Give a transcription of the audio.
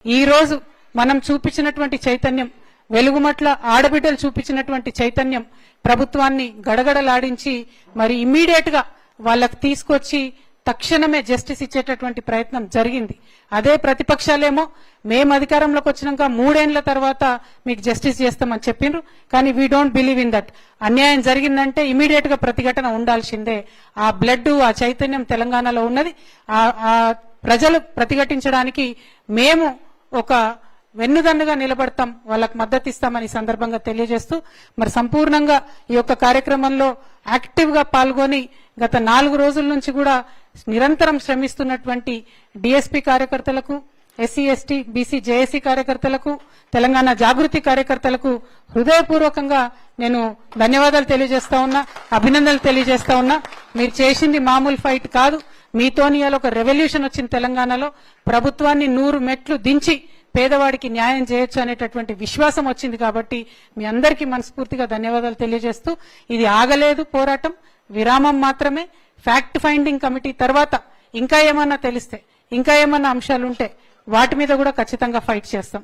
ఈ రోజు మనం చూపించినటువంటి చైతన్యం, వెలుగుమట్ల ఆడబిడ్డలు చూపించినటువంటి చైతన్యం ప్రభుత్వాన్ని గడగడలాడించి మరి ఇమ్మీడియట్ గా వాళ్ళకి తీసుకొచ్చి తక్షణమే జస్టిస్ ఇచ్చేటటువంటి ప్రయత్నం జరిగింది. అదే ప్రతిపక్షాలేమో మేము అధికారంలోకి వచ్చినాక 3 ఏళ్ల తర్వాత మీకు జస్టిస్ చేస్తామని చెప్పిండ్రు. కానీ we don't believe in that. అన్యాయం జరిగిందంటే ఇమీడియట్ గా ప్రతిఘటన ఉండాల్సిందే. ఆ బ్లడ్, ఆ చైతన్యం తెలంగాణలో ఉన్నది. ఆ ప్రజలు ప్రతిఘటించడానికి మేము ఒక వెన్నుదన్నుగా నిలబడతాం, వాళ్ళకు మద్దతు ఇస్తామని సందర్భంగా తెలియజేస్తూ మరి సంపూర్ణంగా ఈ యొక్క కార్యక్రమంలో యాక్టివ్ గా పాల్గొని గత 4 రోజుల నుంచి కూడా నిరంతరం శ్రమిస్తున్నటువంటి డిఎస్పీ కార్యకర్తలకు, ఎస్సీ ఎస్టీ బీసీ జేఏసీ కార్యకర్తలకు, తెలంగాణ జాగృతి కార్యకర్తలకు హృదయపూర్వకంగా నేను ధన్యవాదాలు తెలియజేస్తా ఉన్నా, అభినందనలు తెలియజేస్తా ఉన్నా. మీరు చేసింది మామూలు ఫైట్ కాదు. మీతోని ఇవాళ ఒక రెవల్యూషన్ వచ్చింది తెలంగాణలో. ప్రభుత్వాన్ని 100 మెట్లు దించి పేదవాడికి న్యాయం చేయొచ్చు అనేటటువంటి విశ్వాసం వచ్చింది. కాబట్టి మీ అందరికీ మనస్ఫూర్తిగా ధన్యవాదాలు తెలియజేస్తూ, ఇది ఆగలేదు పోరాటం, విరామం మాత్రమే. ఫ్యాక్ట్ ఫైండింగ్ కమిటీ తర్వాత ఇంకా ఏమన్నా తెలిస్తే, ఇంకా ఏమన్నా అంశాలుంటే వాటి మీద కూడా ఖచ్చితంగా ఫైట్ చేస్తాం.